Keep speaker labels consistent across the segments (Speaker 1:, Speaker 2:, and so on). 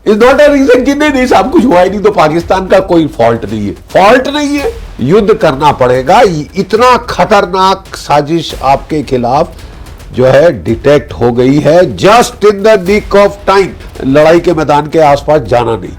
Speaker 1: Is not a reason कि नहीं साहब कुछ हुआ ही नहीं तो पाकिस्तान का कोई फॉल्ट नहीं है। फॉल्ट नहीं है, युद्ध करना पड़ेगा। इतना खतरनाक साजिश आपके खिलाफ जो है डिटेक्ट हो गई है, just in the nick of time. लड़ाई के मैदान के आसपास जाना नहीं,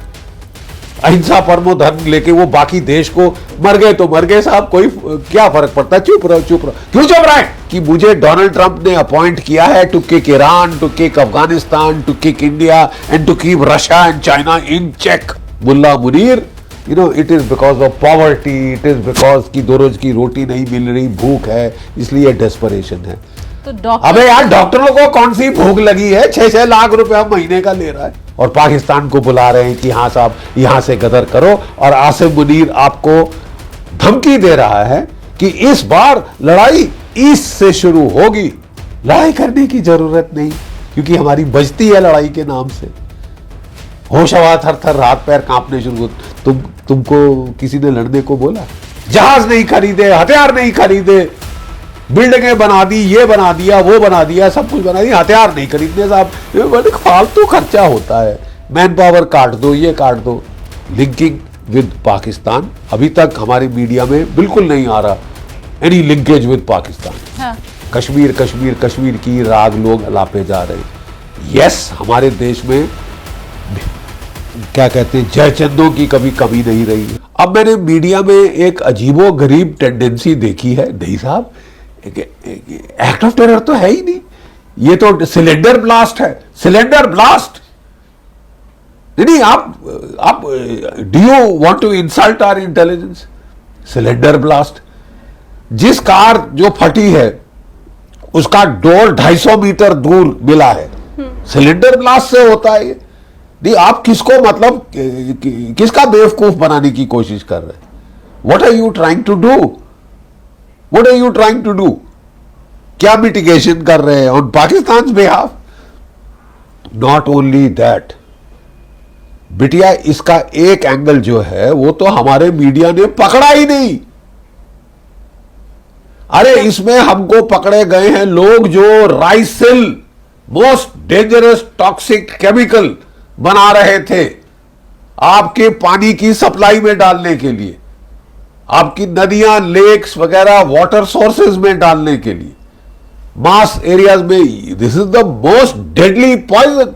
Speaker 1: अहिंसा परमो धर्म लेके वो बाकी देश को मर गए तो मर गए साहब, कोई क्या फर्क पड़ता है, चुप रहो चुप रहो। क्यों चुप रहे कि मुझे डोनाल्ड ट्रंप ने अपॉइंट किया है to kick Iran, to kick Afghanistan, to kick India and to keep Russia and China in check. Mulla Munir, you know, it is because of poverty, it is because की 2 रोज की रोटी नहीं मिल रही, भूख है, इसलिए डेस्परेशन है।
Speaker 2: तो
Speaker 1: अबे यार डॉक्टरों को कौन सी भूख लगी है, 6-6 लाख रुपया महीने का ले रहा है और पाकिस्तान को बुला रहे हैं कि हाँ साहब यहां से गदर करो। और आसिम मुनीर आपको धमकी दे रहा है कि इस बार लड़ाई ईस्ट से शुरू होगी। लड़ाई करने की जरूरत नहीं, क्योंकि हमारी बजती है लड़ाई के नाम से। होश हवा थर थर, हाथ पैर कांपने शुरू। तुमको किसी ने लड़ने को बोला? जहाज नहीं खरीदे, हथियार नहीं खरीदे, बिल्डिंगें बना दी, ये बना दिया, वो बना दिया, सब कुछ बना दिया, हथियार नहीं खरीदने साहब। ये बड़े फालतू खर्चा होता है। मैन पावर काट दो, ये काट दो। लिंकिंग विद पाकिस्तान अभी तक हमारे मीडिया में बिल्कुल नहीं आ रहा, एनी लिंकेज विद पाकिस्तान।
Speaker 2: हाँ।
Speaker 1: कश्मीर कश्मीर कश्मीर की राग लोग अलापे जा रहे। यस, हमारे देश में क्या कहते हैं, जयचंदों की कभी कमी नहीं रही है। अब मैंने मीडिया में एक अजीबो गरीब टेंडेंसी देखी है, नहीं साहब एक्ट ऑफ टेरर तो है ही नहीं, ये तो सिलेंडर ब्लास्ट है, सिलेंडर ब्लास्ट। नहीं, आप do you want to insult our intelligence? Cylinder blast. जिस कार जो फटी है उसका डोर 250 मीटर दूर मिला है, सिलेंडर ब्लास्ट से होता है ये। नहीं, आप किसको मतलब किसका बेवकूफ बनाने की कोशिश कर रहे हैं? What are you trying to do? What are you trying to do? क्या मिटिगेशन कर रहे हैं on Pakistan behalf? Not only that, बिटिया इसका एक एंगल जो है वो तो हमारे मीडिया ने पकड़ा ही नहीं। अरे इसमें हमको पकड़े गए हैं लोग जो राइसिल, मोस्ट डेंजरस टॉक्सिक केमिकल बना रहे थे आपके पानी की सप्लाई में डालने के लिए, आपकी नदियां, लेक्स वगैरह वाटर सोर्सेज में डालने के लिए, मास एरियाज में। This is the most deadly poison,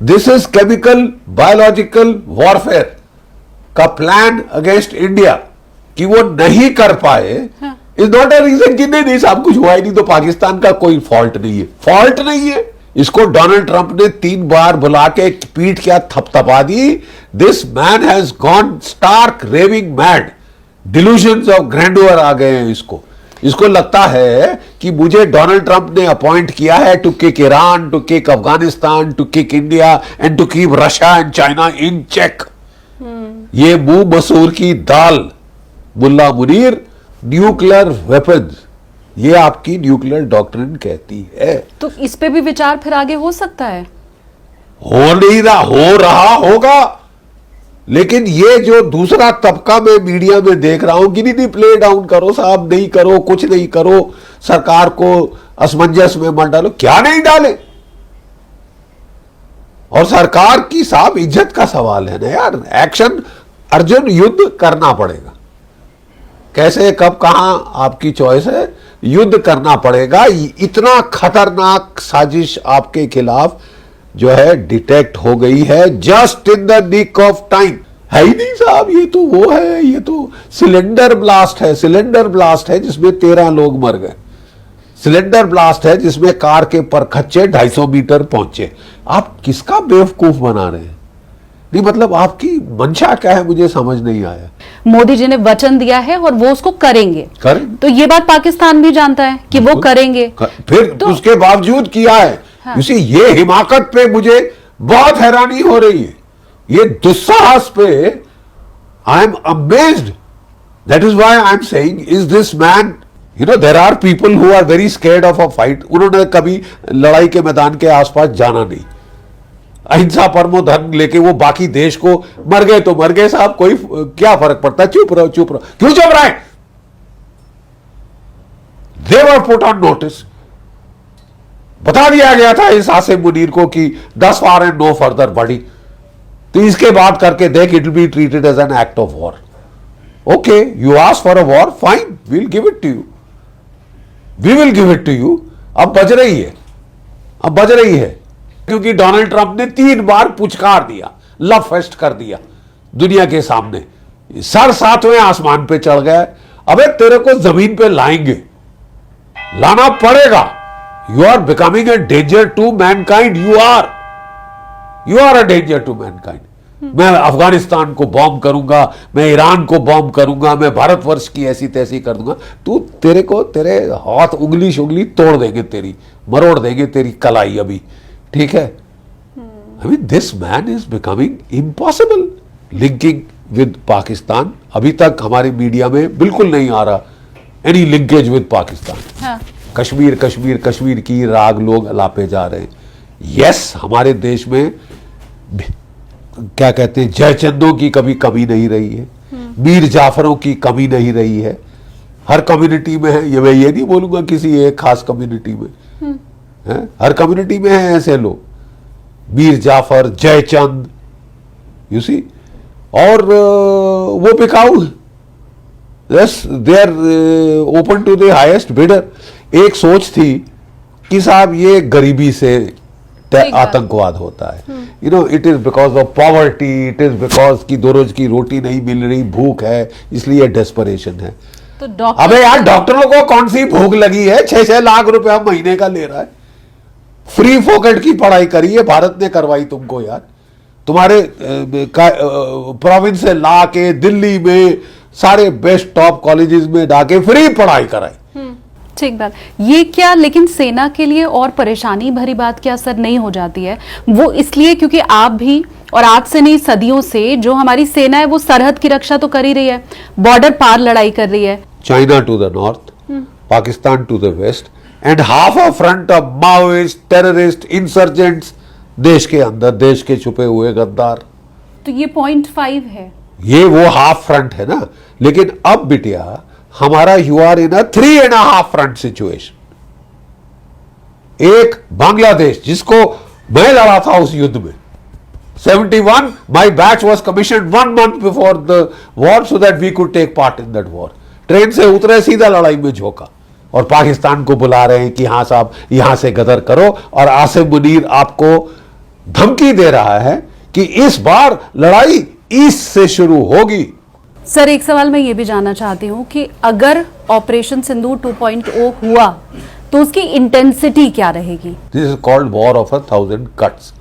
Speaker 1: this is chemical biological warfare का प्लान अगेंस्ट इंडिया। कि वो नहीं कर पाए इज नॉट अ रीजन कि नहीं साहब कुछ हुआ ही नहीं तो पाकिस्तान का कोई फॉल्ट नहीं है। फॉल्ट नहीं है, इसको डोनाल्ड ट्रंप ने 3 बार बुला के पीठ क्या थपथपा दी। This man has gone stark raving mad, delusions of grandeur आ गए हैं इसको। इसको लगता है कि मुझे डोनाल्ड ट्रंप ने अपॉइंट किया है to kick Iran, to kick Afghanistan, to kick India and to keep Russia and China in check. ये मुंह मसूर की दाल। मुल्ला मुनीर, न्यूक्लियर वेपन्स, ये आपकी न्यूक्लियर डॉक्ट्रिन कहती है।
Speaker 2: तो इस पे भी विचार फिर आगे हो सकता है?
Speaker 1: हो नहीं रहा, हो रहा होगा, लेकिन ये जो दूसरा तबका मैं मीडिया में देख रहा हूं कि नहीं प्ले डाउन करो साहब, नहीं करो, कुछ नहीं करो, सरकार को असमंजस में मत डालो। क्या नहीं डाले? और सरकार की साहब इज्जत का सवाल है ना यार। एक्शन अर्जुन, युद्ध करना पड़ेगा। कैसे, कब, कहां, आपकी चॉइस है। युद्ध करना पड़ेगा। इतना खतरनाक साजिश आपके खिलाफ जो है डिटेक्ट हो गई है, just in the nick of time. है ही नहीं साहब, ये तो वो है, ये तो सिलेंडर ब्लास्ट है। सिलेंडर ब्लास्ट है जिसमें 13 लोग मर गए। सिलेंडर ब्लास्ट है जिसमें कार के परखच्चे 250 मीटर पहुंचे। आप किसका बेवकूफ बना रहे हैं? नहीं मतलब आपकी मंशा क्या है, मुझे समझ नहीं आया।
Speaker 2: मोदी जी ने वचन दिया है और वो उसको करेंगे। तो ये बात पाकिस्तान भी जानता है कि वो करेंगे।
Speaker 1: फिर तो उसके बावजूद किया है। हाँ। ये हिमाकत पे मुझे बहुत हैरानी हो रही है, ये दुस्साहस पे I am amazed. That is why I am saying, is this man, you know, there are people who are very scared of a fight. उन्होंने कभी लड़ाई के मैदान के आसपास जाना नहीं, अहिंसा परमो धर्म लेके वो बाकी देश को मर गए तो मर गए साहब, कोई क्या फर्क पड़ता है। चुप रहो चुप रहो। क्यों चुप रहे? दे वर पुट ऑन नोटिस। बता दिया गया था इस आसिम मुनीर को कि 10 far and no further body, तो इसके बाद करके देख, it will be treated as an act of war. Okay, you ask for a war, fine, we will give it to you, we will give it to you. अब बज रही है, अब बज रही है, क्योंकि डोनाल्ड ट्रंप ने 3 बार पुचकार दिया, लव फेस्ट कर दिया दुनिया के सामने, सर 7वें आसमान पे चढ़ गया। अबे तेरे को जमीन पे लाएंगे, लाना पड़ेगा। You are becoming a danger to mankind, you are a danger to mankind. मैं अफगानिस्तान को बॉम्ब करूंगा, मैं ईरान को बॉम्ब करूंगा, मैं भारतवर्ष की ऐसी तैसी कर दूंगा, तू तेरे को तेरे हाथ उंगली शुंगली तोड़ देंगे, तेरी मरोड़ देंगे तेरी कलाई अभी, ठीक है। I mean this man is becoming impossible linking with Pakistan. अभी तक हमारे मीडिया में बिल्कुल नहीं आ रहा एनी लिंकेज विद पाकिस्तान।
Speaker 2: हाँ।
Speaker 1: कश्मीर कश्मीर कश्मीर की राग लोग अलापे जा रहे हैं। यस, हमारे देश में क्या कहते हैं, जयचंदों की कभी कमी नहीं रही है, मीर जाफरों की कमी नहीं रही है, हर कम्युनिटी में है। ये मैं ये नहीं बोलूंगा किसी एक खास कम्युनिटी में है, हर कम्युनिटी में है ऐसे लोग, मीर जाफर, जयचंद, यू सी, और वो बिकाऊ, yes, they are open to the highest bidder. एक सोच थी कि साहब ये गरीबी से आतंकवाद होता है, you know, it is because of poverty, it is because की 2 रोज की रोटी नहीं मिल रही, भूख है, इसलिए डेस्परेशन है।
Speaker 2: तो
Speaker 1: अबे यार, डॉक्टरों को कौन सी भूख लगी है, 6-6 लाख रुपया महीने का ले रहा है, फ्री फोकट की पढ़ाई करी है भारत ने करवाई तुमको यार, तुम्हारे प्रोविंस से ला के दिल्ली में सारे बेस्ट टॉप कॉलेजेस में डाके फ्री पढ़ाई कराई।
Speaker 2: ठीक बात। ये क्या लेकिन सेना के लिए और परेशानी भरी बात क्या सर नहीं हो जाती है? वो इसलिए क्योंकि आप भी, और आज से नहीं सदियों से जो हमारी सेना है वो सरहद की रक्षा तो कर ही रही है, बॉर्डर पार लड़ाई कर रही है।
Speaker 1: China to the north, Pakistan to the west, and half a front of Maoist, terrorist, insurgents, देश के अंदर, देश के छुपे हुए गद्दार।
Speaker 2: तो ये 0.5 है,
Speaker 1: ये वो हाफ फ्रंट है ना। लेकिन अब बिटिया हमारा you are in a 3.5 front situation. एक बांग्लादेश जिसको मैं लड़ा था उस युद्ध में 71, my batch was commission 1 month before the war so that we could take part in that war. Train से उतरे, सीधा लड़ाई में झोंका, और पाकिस्तान को बुला रहे हैं कि हाँ साहब यहां से गदर करो, और आसिम मुनीर आपको धमकी दे रहा है कि इस बार लड़ाई ईस्ट से शुरू होगी।
Speaker 2: सर एक सवाल मैं ये भी जानना चाहती हूँ कि अगर ऑपरेशन सिंदूर 2.0 हुआ तो उसकी इंटेंसिटी क्या रहेगी?
Speaker 1: This is called war of 1000 cuts,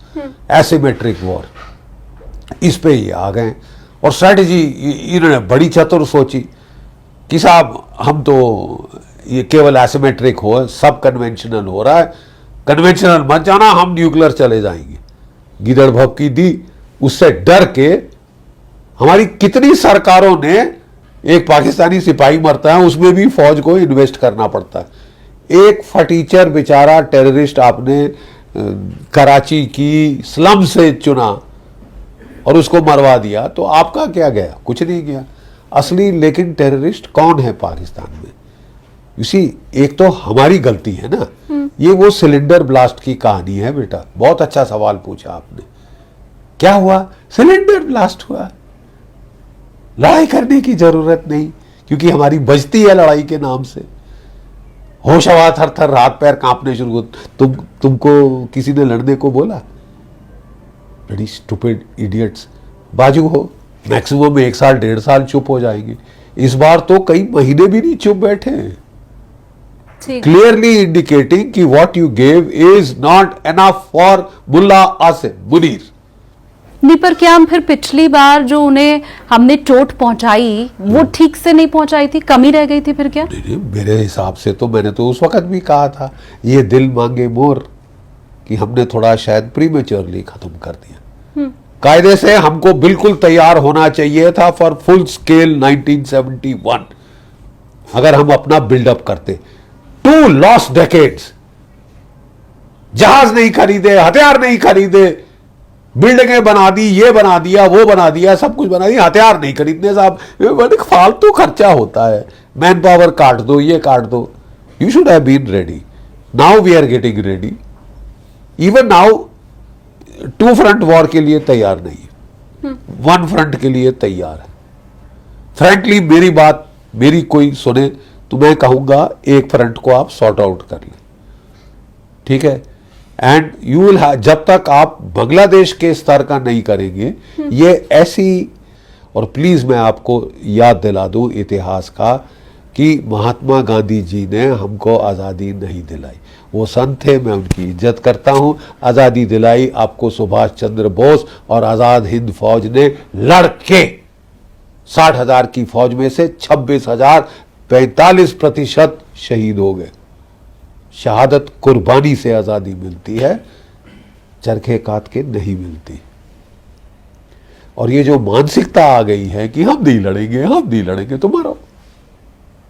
Speaker 1: asymmetric war. इस पे ये आ गए, और स्ट्रैटेजी इन्होंने बड़ी चतुर सोची कि साहब हम तो ये केवल एसिमेट्रिक हो, सब कन्वेंशनल हो रहा है, कन्वेंशनल मत जाना, हम न्यूक्लियर चले जाएंगे। गिदड़ भपकी दी, उससे डर के हमारी कितनी सरकारों ने, एक पाकिस्तानी सिपाही मरता है उसमें भी फौज को इन्वेस्ट करना पड़ता है। एक फटीचर बेचारा टेररिस्ट आपने कराची की स्लम से चुना और उसको मरवा दिया, तो आपका क्या गया? कुछ नहीं गया। असली लेकिन टेररिस्ट कौन है पाकिस्तान में? इसी एक तो हमारी गलती है ना। ये वो सिलेंडर ब्लास्ट की कहानी है बेटा। बहुत अच्छा सवाल पूछा आपने। क्या हुआ? सिलेंडर ब्लास्ट हुआ। लड़ाई करने की जरूरत नहीं, क्योंकि हमारी बचती है लड़ाई के नाम से। होश हवा थर थर, हाथ पैर कांपने शुरू हो। तुमको किसी ने लड़ने को बोला? बड़ी स्टूपिड इडियट्स। बाजू हो, मैक्सिमम 1 साल 1.5 साल चुप हो जाएंगे। इस बार तो कई महीने भी नहीं चुप बैठे। क्लियरली इंडिकेटिंग कि what you gave is not enough for Mullah Asim Munir.
Speaker 2: नहीं, पर क्या हम फिर पिछली बार जो उन्हें हमने चोट पहुंचाई वो ठीक से नहीं पहुंचाई थी, कमी रह गई थी फिर क्या?
Speaker 1: नहीं, मेरे हिसाब से तो मैंने तो उस वक्त भी कहा था, ये दिल मांगे मोर, कि हमने थोड़ा शायद प्रीमेच्योरली खत्म कर दिया। कायदे से हमको बिल्कुल तैयार होना चाहिए था फॉर फुल स्केल 1971, अगर हम अपना बिल्डअप करते। 2 लॉस्ट डेकेड्स, जहाज नहीं खरीदे, हथियार नहीं खरीदे, बिल्डिंगें बना दी, ये बना दिया, वो बना दिया, सब कुछ बना दिया, हथियार नहीं खरीदने। साहब बड़े फालतू खर्चा होता है, मैन पावर काट दो, ये काट दो। You should have been ready. Now we are getting ready even now 2 front war के लिए तैयार नहीं है, 1 फ्रंट के लिए तैयार है। फ्रैंकली मेरी बात मेरी कोई सुने तो मैं कहूंगा 1 फ्रंट को आप सॉर्ट आउट कर लें, ठीक है। एंड यू विल जब तक आप बांग्लादेश के स्तर का नहीं करेंगे ये ऐसी, और प्लीज मैं आपको याद दिला दूं इतिहास का कि महात्मा गांधी जी ने हमको आज़ादी नहीं दिलाई, वो संत थे, मैं उनकी इज्जत करता हूं। आज़ादी दिलाई आपको सुभाष चंद्र बोस और आज़ाद हिंद फौज ने लड़के। 60,000 की फौज में से 26,000, 45% शहीद हो गए। शहादत कुर्बानी से आज़ादी मिलती है, चरखे काट के नहीं मिलती। और ये जो मानसिकता आ गई है कि हम नहीं लड़ेंगे, हम नहीं लड़ेंगे, तो मरो।